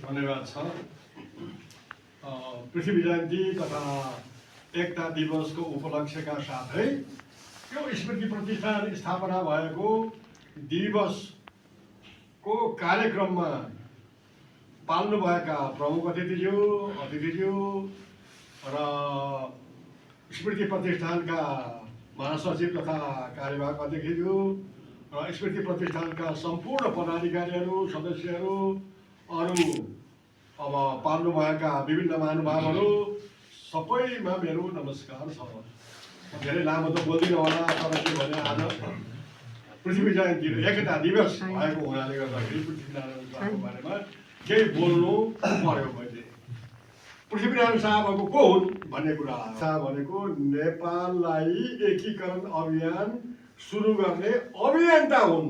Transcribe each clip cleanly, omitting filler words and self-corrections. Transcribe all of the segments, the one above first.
धन्यवाद छ। पृथ्वी जयन्ती तथा एकता दिवसको उपलक्ष्यका साथै यो स्मृति प्रतिष्ठान स्थापना भएको दिवसको कार्यक्रममा पाल्नुभएका प्रमुख अतिथिज्यू र स्मृति प्रतिष्ठानका महासचिव तथा कार्यवाहक अध्यक्षज्यू र स्मृति प्रतिष्ठानका सम्पूर्ण पदाधिकारीहरू सदस्यहरू अरू अब पाल्नुभएका विभिन्न महानुभावहरू सबैमा मेरो नमस्कार छ। धेरै लामो त बोल्दिनँ होला, तर के भने आज पृथ्वी जयन्ती एकता दिवस भएको हुनाले गर्दाखेरि पृथ्वीनारायण शाहको बारेमा केही बोल्नु पर्यो। मैले पृथ्वीनारायण शाह को हुन् भन्ने कुरा शाह भनेको नेपाललाई एकीकरण अभियान सुरु गर्ने अभियन्ता हुन्।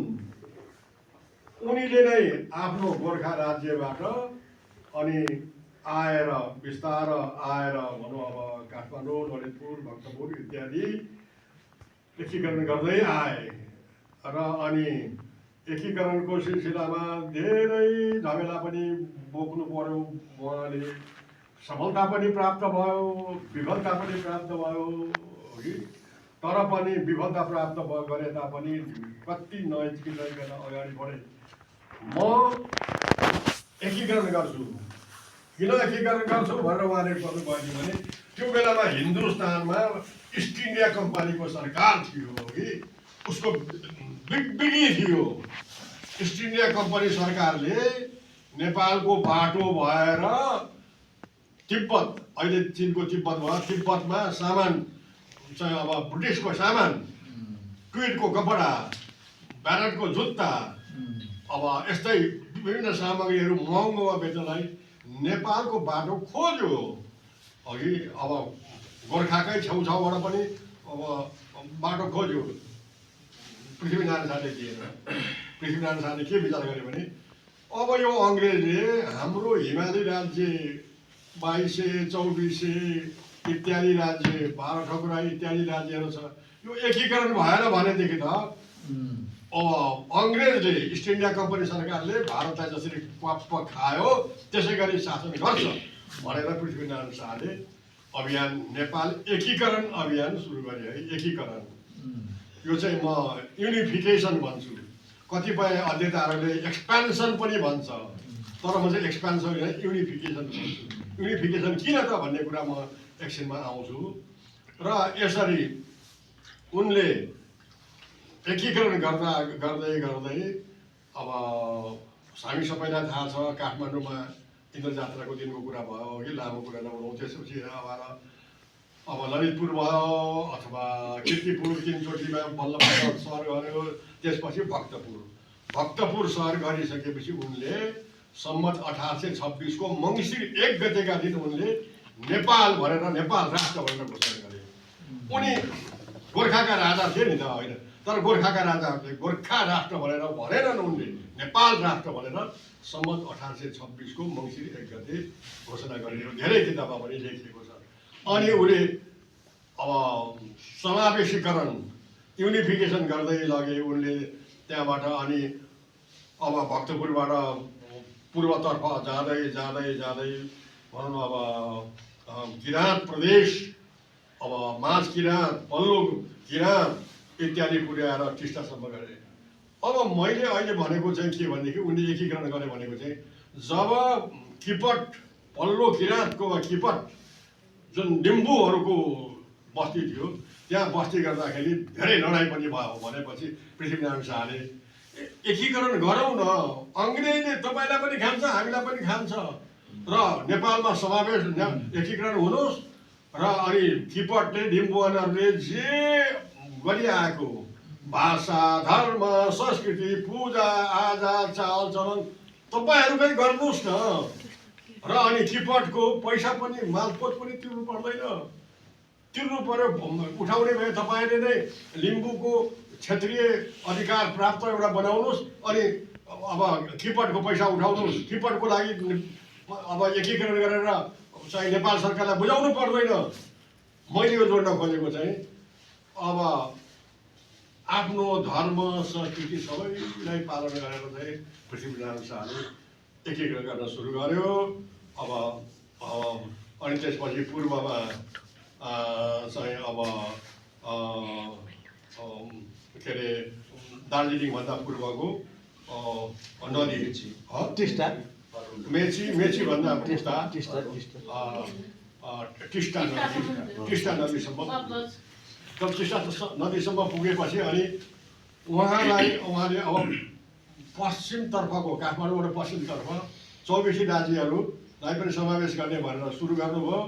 उनीले नै आफ्नो गोर्खा राज्यबाट अनि आएर बिस्तार आएर भनौँ अब काठमाडौँ, ललितपुर, भक्तपुर इत्यादि एकीकरण गर्दै आए र अनि एकीकरणको सिलसिलामा धेरै झमेला पनि बोक्नु पर्यो। उहाँले सफलता पनि प्राप्त भयो, विफलता पनि प्राप्त भयो कि, तर पनि विफलता प्राप्त गरे तापनि कति नजिकैकन अगाडि बढे। म एकीकरण गर्छु, किन एकीकरण गर्छु भनेर उहाँले भन्नुभयो भने त्यो बेलामा हिन्दुस्तानमा इस्ट इन्डिया कम्पनीको सरकार थियो कि उसको बिगबिगी थियो। इस्ट इन्डिया कम्पनी सरकारले नेपालको बाटो भएर तिब्बत, अहिले चिनको तिब्बत भयो, तिब्बतमा सामान चाहिँ अब ब्रिटिसको सामान, ट्विटको कपडा, ब्यारटको जुत्ता, अब यस्तै विभिन्न सामग्रीहरू महँगोमा बेच्नलाई नेपालको बाटो खोज्यो। अघि अब गोर्खाकै छेउछाउबाट पनि अब बाटो खोज्यो। पृथ्वीनारायण शाहले दिएन। पृथ्वीनारायण शाहले के विचार गरे भने अब यो अङ्ग्रेजले हाम्रो हिमाली राज्य 2200, 2400 इत्यादि राज्य, 12 ठकुरा इत्यादि राज्यहरू छ, यो एकीकरण भएन भनेदेखि त अब अङ्ग्रेजले इस्ट इन्डिया कम्पनी सरकारले भारतलाई जसरी क्वाप्प खायो त्यसै गरी शासन गर्छ भनेर पृथ्वीनारायण शाहले अभियान नेपाल एकीकरण अभियान सुरु गरे है। एकीकरण यो चाहिँ म युनिफिकेसन भन्छु, कतिपय अध्येताहरूले एक्सपेन्सन पनि भन्छ, तर म चाहिँ एक्सपेन्सन होइन युनिफिकेसन भन्छु। युनिफिकेसन किन त भन्ने कुरा म एकछिनमा आउँछु। र यसरी उनले एकीकरण गर्दै गर्दै अब हामी सबैलाई थाहा छ काठमाडौँमा इन्द्र जात्राको दिनको कुरा भयो कि, लामो कुरा नगरौँ। त्यसपछि अब ललितपुर भयो अथवा कीर्तिपुर, तीनचोटीमा बल्ल सहर गऱ्यो, त्यसपछि भक्तपुर सहर गरिसकेपछि उनले सम्मत 1826 को मङ्सिर 1 गतेका दिन उनले नेपाल भनेर, नेपाल राष्ट्र भनेर घोषणा गरे। उनी गोर्खाका राजा थिए नि त, होइन, तर गोर्खाका राजाहरूले गोर्खा राष्ट्र भनेनन्, उनले नेपाल राष्ट्र भनेर सम्मत 1826 को मङ्सिर 1 गते घोषणा गरियो। धेरै किताबमा पनि लेखिएको छ। अनि उनले अब समावेशीकरण युनिफिकेसन गर्दै लगे उनले त्यहाँबाट। अनि अब भक्तपुरबाट पूर्वतर्फ जाँदै जाँदै जाँदै भनौँ अब किराँत प्रदेश, अब माझ किराँत, पल्लो किराँत इत्यादि पुर्याएर टिस्टासम्म गरे। अब मैले अहिले भनेको चाहिँ के भनेदेखि उनले एकीकरण गरे भनेको चाहिँ जब किपट, पल्लो किराँतको किपट जुन लिम्बूहरूको बस्ती थियो त्यहाँ बस्ती गर्दाखेरि धेरै लडाइँ पनि भयो। भनेपछि पृथ्वीनारायण शाहले एकीकरण गरौँ न, अङ्ग्रेजले तपाईँलाई पनि खान्छ हामीलाई पनि खान्छ र नेपालमा समावेश एकीकरण हुनुहोस्। र अनि किपटले, लिम्बुवानहरूले जे गरिआएको भाषा, धर्म, संस्कृति, पूजा आजा, चालचलन तपाईँहरूकै गर्नुहोस् न। र अनि किपटको पैसा पनि, मालपोत पनि तिर्नु पर्दैन, तिर्नु पर्यो उठाउने भए तपाईँले नै लिम्बूको क्षेत्रीय अधिकार प्राप्त एउटा बनाउनुहोस्। अनि अब किपटको पैसा उठाउनुहोस्, किपटको लागि अब एकीकरण गरेर चाहिँ नेपाल सरकारलाई बुझाउनु पर्दैन। मैले यो जोड्न खोजेको चाहिँ अब आफ्नो धर्म संस्कृति सबैलाई पालन गरेर चाहिँ पृथ्वीनारायण शाहले एकीकरण गर्न सुरु गर्यो। अब अनि त्यसपछि पूर्वमा चाहिँ अब के अरे दार्जिलिङभन्दा पूर्वको नदी टिस्टा मेचीभन्दा टिस्टा नदीसम्म तब टिस्टा नदीसम्म पुगेपछि अनि उहाँले अब पश्चिमतर्फको काठमाडौँबाट पश्चिमतर्फ 24 राज्यहरूलाई पनि समावेश गर्ने भनेर सुरु गर्नुभयो।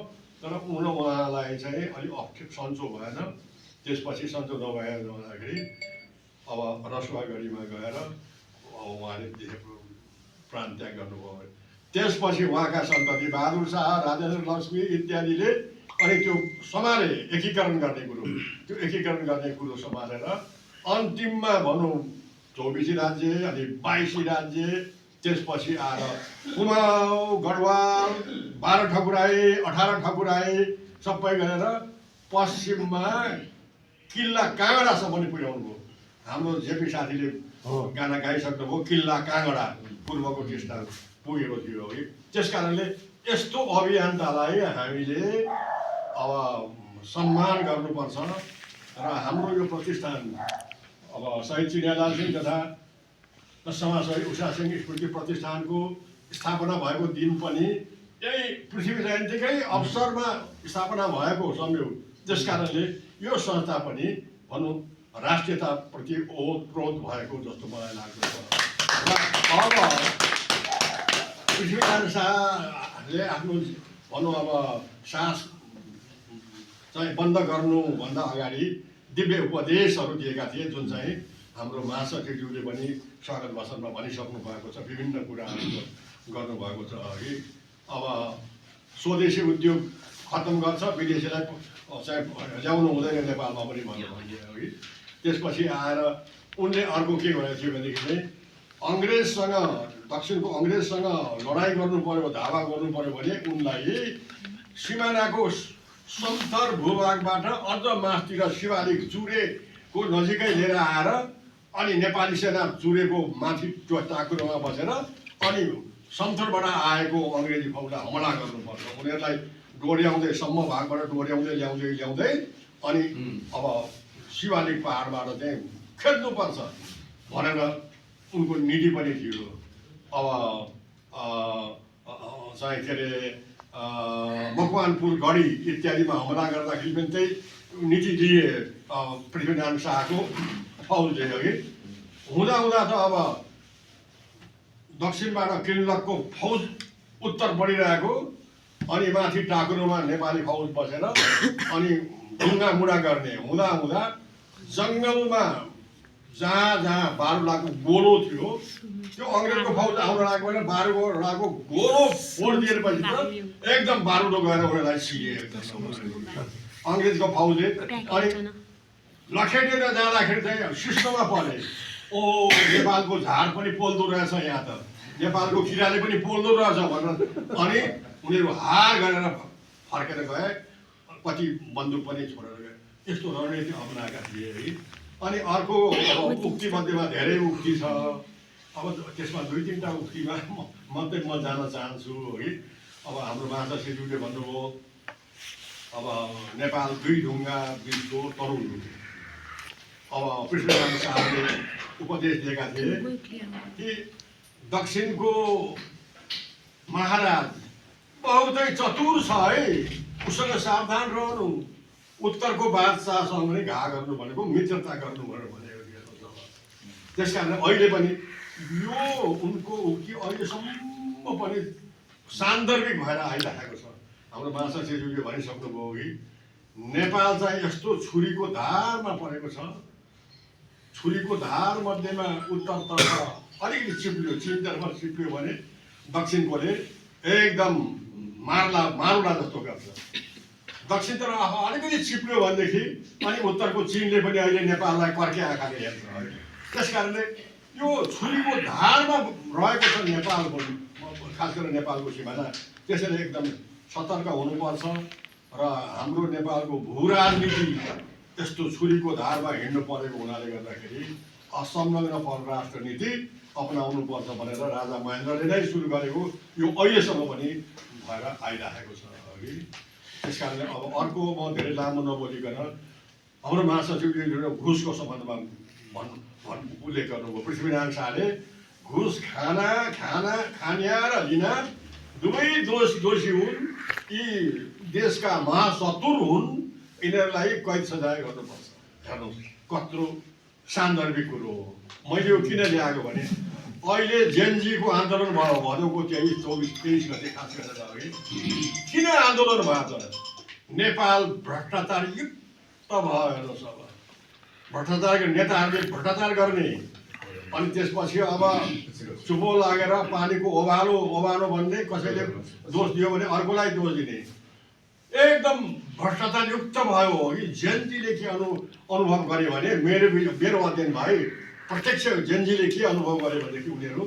तर उहाँलाई चाहिँ अलिक सन्चो भएन। त्यसपछि सन्चो नभएदाखेरि अब रसुवागढीमा गएर उहाँले प्राण त्याग गर्नुभयो। त्यसपछि उहाँका सन्तति बहादुर शाह, राजेन्द्र लक्ष्मी इत्यादिले अनि त्यो सम्हाले एकीकरण गर्ने कुरो सम्हालेर अन्तिममा भनौँ 24 राज्य अनि 22 राज्य, त्यसपछि आएर कुमाऊँ, गढवाल, 12 ठकुराई, 18 ठकुराई सबै गरेर पश्चिममा किल्ला काँगडासम्म पनि पुर्याउनु भयो। हाम्रो जेपी साथीले गाना गाइसक्नुभयो, किल्ला काँगडा पूर्वको टिस्टा पुगेको थियो है। त्यस कारणले यस्तो अभियानतालाई हामीले अब सम्मान गर्नुपर्छ र हाम्रो यो प्रतिष्ठान अब शहीद चिनियालाल सिंह तथा समाजसेवी उषा सिंह स्मृति प्रतिष्ठानको स्थापना भएको दिन पनि यही पृथ्वी जयन्तीकै अवसरमा स्थापना भएको संयोग। त्यस कारणले यो संस्था पनि भनौँ राष्ट्रियताप्रति ओतप्रोत भएको जस्तो मलाई लाग्दछ। र अब पृथ्वीनारायण शाहले आफ्नो भनौँ अब सास चाहिँ बन्द गर्नुभन्दा अगाडि दिव्य उपदेशहरू दिएका थिए, जुन चाहिँ हाम्रो महासचिवज्यूले पनि स्वागत भाषणमा भनिसक्नु भएको छ। विभिन्न कुराहरू गर्नुभएको छ है। अब स्वदेशी उद्योग खत्तम गर्छ, विदेशीलाई चाहिँ ल्याउनु हुँदैन नेपालमा पनि भन्नुभयो है। त्यसपछि आएर उनले अर्को के भनेको थियो भनेदेखि चाहिँ अङ्ग्रेजसँग, दक्षिणको अङ्ग्रेजसँग लडाइँ गर्नु पर्यो, धावा गर्नु पर्यो भने उनलाई सिमानाको समथर भूभागबाट अझ मासतिर शिवालिक चुरेको नजिकै लिएर आएर अनि नेपाली सेना चुरेको माथि टाकुरोमा बसेर अनि समथरबाट आएको अङ्ग्रेजी फौजलाई हमला गर्नुपर्छ। उनीहरूलाई डोर्याउँदै सम्म भागबाट ल्याउँदै अनि अब शिवालिक पहाडबाट चाहिँ खेद्नुपर्छ भनेर उनको नीति पनि थियो। अब चाहिँ के अरे मकवानपुर गढी इत्यादिमा हमला गर्दाखेरि पनि त्यही नीति दिए पृथ्वीनारायण शाहको फौजले अघि हुँदा त अब दक्षिणबाट किल्लकको फौज उत्तर बढिरहेको अनि माथि टाकुरोमा नेपाली फौज बसेर अनि ढुङ्गामुढा गर्ने हुँदा जङ्गलमा जहाँ बारुलाको गोलो थियो त्यो अङ्ग्रेजको फौज आउन लागेको भने बारुलाको गोलो फोडिदिएर पछि त एकदम बारुलो गएर उनीहरूलाई सिए अङ्ग्रेजको फौजले। अनि लखेटेर जाँदाखेरि चाहिँ सिस्टममा परे, ओ नेपालको झार पनि पोल्दो रहेछ, यहाँ त नेपालको किराले पनि पोल्दो रहेछ भनेर अनि उनीहरू हार गरेर फर्केर गए, कति बन्दुक पनि छोडेर गए। यस्तो रणनीति अपनाएका थिए है। अनि अर्को अब उक्ति मध्येमा धेरै उक्ति छ। अब त्यसमा 2-3टा उक्तिमा मात्रै म जान चाहन्छु है। अब हाम्रो महासचिवले भन्नुभयो अब नेपाल 2 ढुङ्गा बिचको तरुल। अब पृथ्वीनारायण शाहले उपदेश दिएका थिए कि दक्षिणको महाराज बहुतै चतुर छ है, उसँग सावधान रहनु। उत्तरको बादशाहसँग पनि घा गर्नु भनेको मित्रता गर्नु भनेको थियो। त्यस कारण अहिले पनि यो उनको उक्ति अहिलेसम्म पनि सान्दर्भिक भएर आइरहेको छ। हाम्रो महासचिवले भनिसक्नुभयो कि नेपाल चाहिँ यस्तो छुरीको धारमा परेको छ, छुरीको धार मध्येमा उत्तरतर्फ अलिकति चिप्लियो, चिनतर्फ चिप्लियो भने दक्षिणकोले एकदम मारुला जस्तो गर्छ। दक्षिणतर्फ अलिकति चिप्लियो भनेदेखि अनि उत्तरको चिनले पनि अहिले नेपाललाई कर्के आँखाले हेर्छ। त्यस कारणले यो छुरीको धारमा रहेको छ नेपालको, खास गरेर नेपालको सिमाना। त्यसैले एकदम सतर्क हुनुपर्छ र हाम्रो नेपालको भू राजनीति यस्तो छुरीको धारमा हिँड्नु परेको हुनाले गर्दाखेरि असंलग्न परराष्ट्र नीति अपनाउनुपर्छ भनेर राजा महेन्द्रले नै सुरु गरेको यो अहिलेसम्म पनि भएर आइरहेको छ अघि। त्यस कारणले अब अर्को म धेरै लामो नबोलिकन हाम्रो महासचिवले घुसको सम्बन्धमा उल्लेख गर्नुभयो। पृथ्वीनारायण शाहले घुस खानिया र लिना दुवै दोषी हुन्, यी देशका महाशत्रु हुन्, यिनीहरूलाई कैद सजाय गर्नुपर्छ। हेर्नुहोस् कत्रो सान्दर्भिक कुरो हो। मैले यो किन ल्याएको भने अहिले जेनजीको आन्दोलन भयो भदौको 23 गते खास गरेर अघि किन आन्दोलन भयो त? नेपाल भ्रष्टाचार युक्त भयो। हेर्नुहोस् अब भ्रष्टाचारका नेताहरूले भ्रष्टाचार गर्ने, अनि त्यसपछि अब चुपो लागेर पानीको ओभानो भन्ने, कसैले दोष दियो भने अर्कोलाई दोष दिने, एकदम भ्रष्टाचार युक्त भयो। कि जेनजीले के अनुभव गरे भने मेरो अध्ययन भाइ प्रत्यक्ष जेनजीले के अनुभव गरे भनेदेखि उनीहरू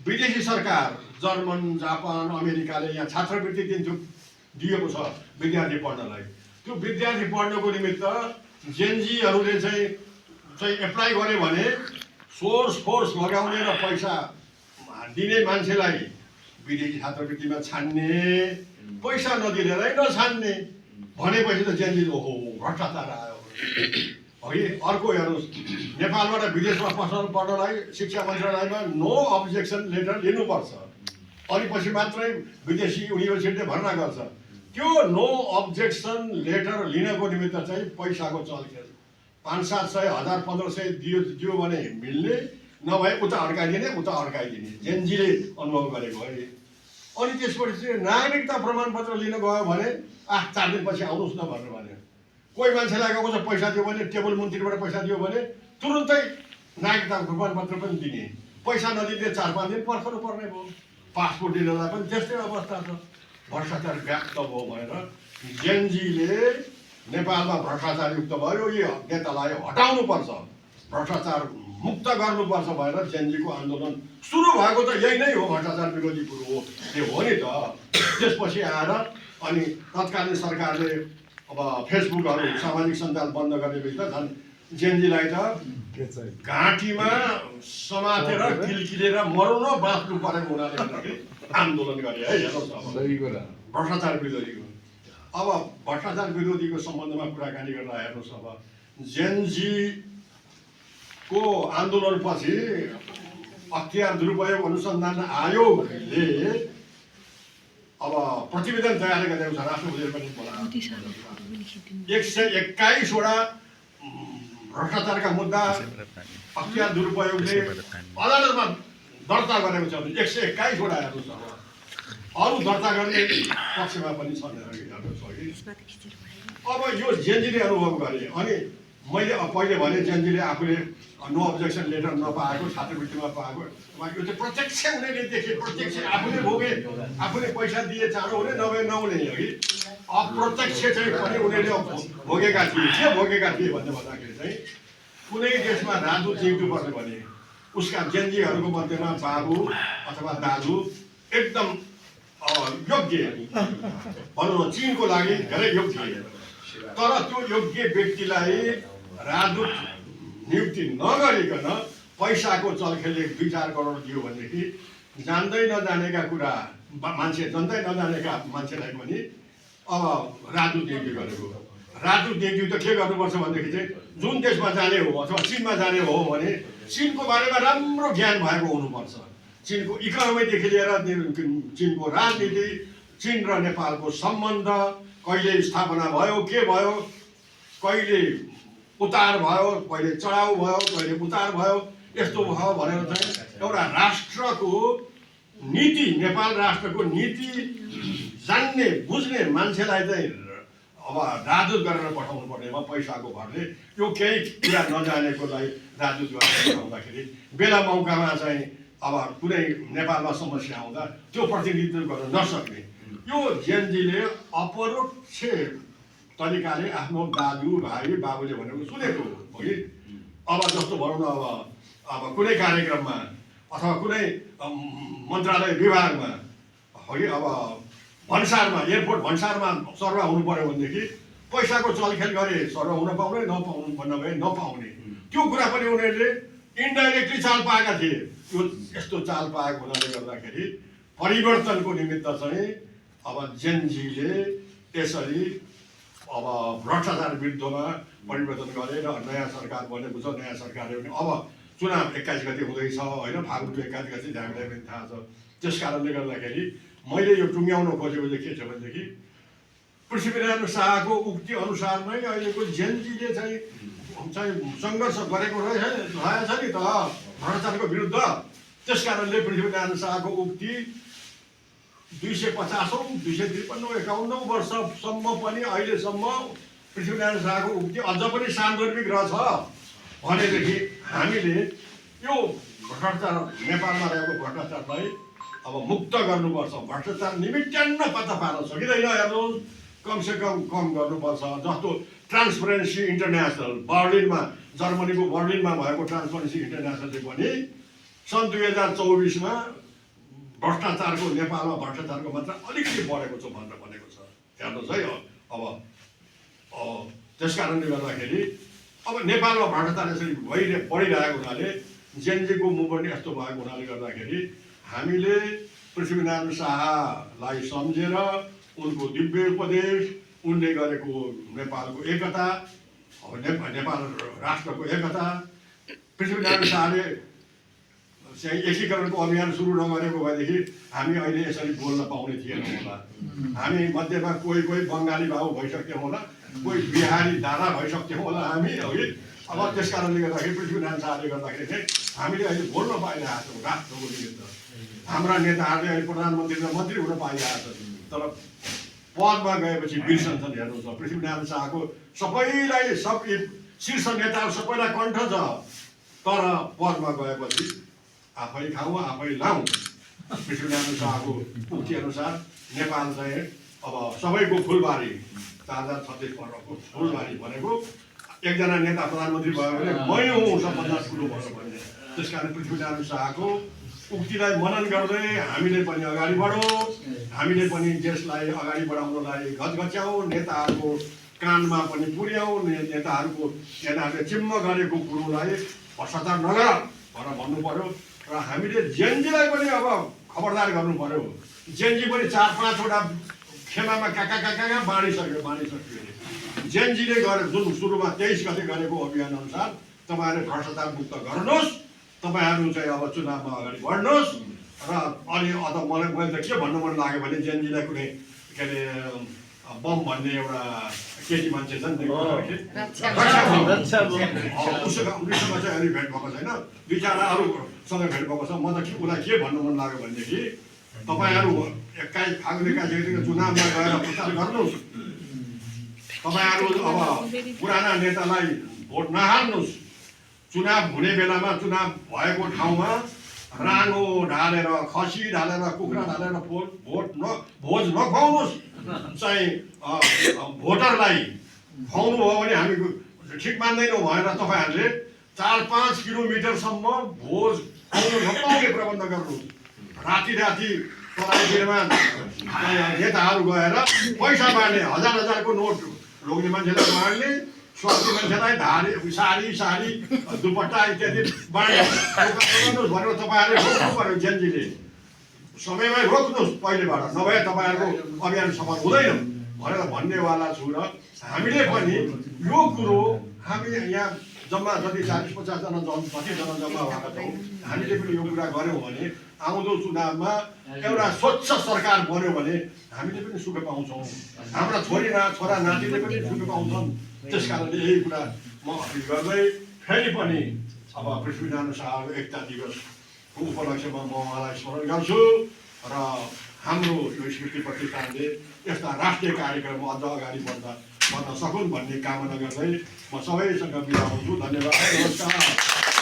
विदेशी सरकार जर्मन, जापान, अमेरिकाले यहाँ छात्रवृत्ति दिएको छ विद्यार्थी पढ्नलाई। त्यो विद्यार्थी पढ्नको निमित्त जेनजीहरूले चाहिँ एप्लाई गरे भने सोर्स फोर्स लगाउने र पैसा दिने मान्छेलाई विदेशी छात्रवृत्तिमा छान्ने, पैसा नदिनेलाई नछान्ने भनेपछि त जेनजी ओहो भ्रष्टाचार आयो। अघि अर्को हेर्नुहोस्, नेपालबाट विदेशमा पढ्नलाई शिक्षा मन्त्रालयमा नो अब्जेक्सन लेटर लिनुपर्छ, अनि पछि मात्रै विदेशी युनिभर्सिटीले भर्ना गर्छ। त्यो नो अब्जेक्सन लेटर लिनको निमित्त चाहिँ पैसाको चलखेल 500-700, 1000, 1500 दियो भने मिल्ने, नभए उता अड्काइदिने जेनजीले अनुभव गरेको है। अनि त्यसपछि चाहिँ नागरिकता प्रमाणपत्र लिन गयो भने 4 दिनपछि आउनुहोस् न भनेर भन्यो। कोही मान्छेलाई गएको छ पैसा दियो भने, टेबल मन्त्रीबाट पैसा दियो भने तुरुन्तै नागरिकता प्रमाणपत्र पनि दिने, पैसा नदिने 4-5 दिन पर्खनु पर्ने भयो। पासपोर्ट लिनलाई पनि त्यस्तै अवस्था छ। भ्रष्टाचार व्याप्त भयो भनेर जेनजीले नेपालमा भ्रष्टाचार युक्त भयो, यो नेतालाई हटाउनुपर्छ, भ्रष्टाचार मुक्त गर्नुपर्छ भनेर जेनजीको आन्दोलन सुरु भएको त यही नै हो। भ्रष्टाचार विरोधी कुरो हो, त्यो हो नि त। त्यसपछि आएर अनि तत्कालीन सरकारले अब फेसबुकहरू सामाजिक सञ्जाल बन्द गर्ने त झन् जेनजीलाई त घाँटीमा समातेर किलकिलेर मरौँ न बाँच्नु परेको हुनाले गर्दाखेरि आन्दोलन गरे है। हेर्नुहोस् अब भ्रष्टाचार विरोधीको, अब भ्रष्टाचार विरोधीको सम्बन्धमा कुराकानी गर्दा हेर्नुहोस् अब जेनजीको आन्दोलनपछि अख्तियार दुरुपयोग अनुसन्धान आयोगले अब प्रतिवेदन तयार गरेको छ। राष्ट्रपतिले पनि 121वटा भ्रष्टाचारका मुद्दा अख्तियार दुरुपयोगले अदालतमा दर्ता गरेको छ। 121वटा हेर्नुहोस् अब अरू दर्ता गर्ने पक्षमा पनि छन्। अब यो जेनजीले अनुभव गरे। अनि मैले पहिले भने जेनजीले आफूले नो अब्जेक्सन लेटर नपाएको, छात्रवृत्तिमा पाएको, यो चाहिँ प्रत्यक्ष उनीहरूले देखे, प्रत्यक्ष आफूले भोगे, आफूले पैसा दिए चाँडो हुने नभए नहुने हो कि अप्रत्यक्ष चाहिँ पनि उनीहरूले भोगेका थिए। के भोगेका थिए भन्ने भन्दाखेरि चाहिँ कुनै देशमा राजदूत जित्नुपर्ने भने उसका जेनजीहरूको मध्येमा बाबु अथवा दाजु एकदम योग्य भनौँ न, चीनको लागि धेरै योग्य, तर त्यो योग्य व्यक्तिलाई राजदूत नियुक्ति नगरिकन पैसाको चलखेलले 2-4 करोड दियो भनेदेखि जान्दै नजानेका कुरा मान्छे, जन्दै नजानेका मान्छेलाई पनि अब राजदूत नियुक्ति गरेको। राजदूत नियुक्ति त के गर्नुपर्छ भनेदेखि चाहिँ जुन देशमा जाने हो अथवा चीनमा जाने हो भने चीनको बारेमा राम्रो ज्ञान भएको हुनुपर्छ। चीनको इकोनोमीदेखि लिएर चीनको राजनीति, चीन र नेपालको सम्बन्ध कहिले स्थापना भयो, के भयो, कहिले उतार भयो, कहिले चढाउ भयो, कहिले उतार भयो, यस्तो भयो भनेर चाहिँ एउटा राष्ट्रको नीति, नेपाल राष्ट्रको नीति जान्ने बुझ्ने मान्छेलाई चाहिँ अब राजदूत गरेर पठाउनु पर्नेमा पैसाको भरले यो केही कुरा नजानेकोलाई राजदूत गरेर पठाउँदाखेरि बेला मौकामा चाहिँ अब कुनै नेपालमा समस्या आउँदा त्यो प्रतिनिधित्व गर्न नसक्ने, यो जेनजीले अपरोक्ष तरिकाले आफ्नो दाजु भाइ बाबुले भनेको सुनेको हो कि अब जस्तो भनौँ न, अब कुनै कार्यक्रममा अथवा कुनै मन्त्रालय विभागमा हो कि अब भन्सारमा एयरपोर्ट भन्सारमा सरुवा हुनु पर्यो भनेदेखि पैसाको चलखेल गरे सरुवा हुन पाउने नपाउनु नभए नपाउने त्यो कुरा पनि उनीहरूले इन्डाइरेक्टली चाल पाएका थिए। त्यो यस्तो चाल पाएको हुनाले गर्दाखेरि परिवर्तनको निमित्त चाहिँ अब जेनजीले यसरी अब भ्रष्टाचार विरुद्धमा परिवर्तन गरेर नयाँ सरकार बनेको छ। नयाँ सरकारले पनि अब चुनाव 21 गते हुँदैछ होइन, फागुनको 21 गते हामीलाई पनि थाहा छ। त्यस कारणले गर्दाखेरि मैले यो टुङ्ग्याउन खोजेको चाहिँ के छ भनेदेखि पृथ्वीनारायण शाहको उक्ति अनुसार नै अहिलेको जेनजीले चाहिँ सङ्घर्ष गरेको रहेछ नि त भ्रष्टाचारको विरुद्ध। त्यस कारणले पृथ्वीनारायण शाहको उक्ति 250औं 253औं 51औं वर्षसम्म पनि अहिलेसम्म पृथ्वीनारायण शाहको उक्ति अझ पनि सान्दर्भिक रहेछ भनेदेखि हामीले यो भ्रष्टाचार नेपालमा रहेको भ्रष्टाचारलाई अब मुक्त गर्नुपर्छ। भ्रष्टाचार निमिट्यान्न पत्ता पार्न सकिँदैन। हेर्नुहोस् कम गर्नुपर्छ। जस्तो ट्रान्सपरेन्सी इन्टरनेसनल बर्लिनमा जर्मनीको बर्लिनमा भएको ट्रान्सपरेन्सी इन्टरनेसनलले पनि सन् 2024मा भ्रष्टाचारको नेपालमा भ्रष्टाचारको मात्रा अलिकति बढेको छ भनेर भनेको छ। हेर्नुहोस् है अब त्यस कारणले गर्दाखेरि अब नेपालमा भ्रष्टाचार यसरी बढिरहेको हुनाले जेनजीको मुभमेन्ट यस्तो भएको हुनाले गर्दाखेरि हामीले पृथ्वीनारायण शाहलाई सम्झेर उनको दिव्य उपदेश, उनले गरेको नेपालको एकता, अब नेपाल राष्ट्रको एकता, पृथ्वीनारायण शाहले चाहिँ एकीकरणको अभियान सुरु नगरेको भएदेखि हामी अहिले यसरी बोल्न पाउने थिएनौँ होला। हामी मध्येमा कोही बङ्गाली बाबु भइसक्थ्यौँ होला, कोही बिहारी दादा भइसक्थ्यौँ होला हामी है। अब त्यस कारणले गर्दाखेरि पृथ्वीनारायण शाहले गर्दाखेरि चाहिँ हामीले अहिले बोल्न पाइरहेका छौँ राष्ट्रको निमित्त। हाम्रा नेताहरूले अहिले प्रधानमन्त्री र मन्त्री हुन पाइरहेका छन्, तर पदमा गएपछि बिर्सन्छन्। हेर्नुहोस् पृथ्वीनारायण शाहको सबैलाई शीर्ष नेताहरू सबैलाई कण्ठ छ, तर पदमा गएपछि आफै खाउँ आफै लाउँ। पृथ्वीनारायण शाहको उक्ति अनुसार नेपाल चाहिँ अब सबैको फुलबारी 4036 वर्षको फुलबारी भनेको एकजना नेता प्रधानमन्त्री भयो भने मै हुँ सबभन्दा ठुलो भनेर भन्ने। त्यस कारण पृथ्वीनारायण शाहको उक्तिलाई मनन गर्दै हामीले पनि अगाडि बढौँ, हामीले पनि देशलाई अगाडि बढाउनलाई गजगच्याउँ, नेताहरूको कानमा पनि पुर्याउँ, नेताहरूले चिम्म गरेको कुरोलाई भ्रष्टाचार नगर भनेर भन्नु पर्यो। र हामीले जेनजीलाई पनि अब खबरदार गर्नु पर्यो। जेनजी पनि 4-5वटा खेमामा कहाँ बाँडिसक्यो अरे। जेनजीले गरे जुन सुरुमा 23 गते गरेको अभियान अनुसार तपाईँहरूले भ्रष्टाचार मुक्त गर्नुहोस्, तपाईँहरू चाहिँ अब चुनावमा अगाडि बढ्नुहोस्। र अनि अझ मैले त के भन्नु मन लाग्यो भने जेनजीलाई कुनै के अरे बम भन्ने एउटा केटी मान्छे छन् नि, उसँग चाहिँ अलि भेट भएको छैन, दुईजना अरूसँग भेट भएको छ। म त उसलाई के भन्नु मन लाग्यो भनेदेखि तपाईँहरू 21 फागुन 21 गतिको चुनावमा गएर प्रचार गर्नुहोस्। तपाईँहरू अब पुराना नेतालाई भोट नहाल्नुहोस्। चुनाव हुने बेलामा चुनाव भएको ठाउँमा रानो ढालेर, खसी ढालेर, कुखुरा ढालेर भोज नखुवाउनुहोस्। चाहिँ भोटरलाई खुवाउनु भयो भने हामी ठिक मान्दैनौँ भनेर तपाईँहरूले 4-5 किलोमिटरसम्म भोज खुवाउनु नपाउने प्रबन्ध गर्नुहोस्। राति तराईमा नेताहरू गएर पैसा बाँड्ने, हजारको नोट लोग्ने मान्छेलाई बाँड्ने, स्वास्थ्य मान्छेलाई साडी दुपट्टा इत्यादि बाँड्ने भनेर तपाईँहरूले रोक्नु पर्यो। जेनजीले समयमै रोक्नुहोस् पहिलेबाट, नभए तपाईँहरूको अभियान सफल हुँदैन भनेर भन्नेवाला छु। र हामीले पनि यो कुरो हामी यहाँ जम्मा जति 40-50 जना जतिजना जम्मा भएका छौँ, हामीले पनि यो कुरा गऱ्यौँ भने आउँदो चुनावमा एउटा स्वच्छ सरकार बन्यो भने हामीले पनि सुख पाउँछौँ, हाम्रा छोरा नातिले पनि सुख पाउँछन्। त्यस कारणले यही कुरा म अपिल गर्दै फेरि पनि अब पृथ्वीनारायण शाहको एकता दिवसको उपलक्ष्यमा म उहाँलाई स्मरण गर्छु। र हाम्रो यो स्मृति प्रतिष्ठानले यस्ता राष्ट्रिय कार्यक्रम अझ अगाडि बढ्न सकुन् भन्ने कामना गर्दै म सबैसँग बिदा हुन्छु। धन्यवाद, नमस्कार।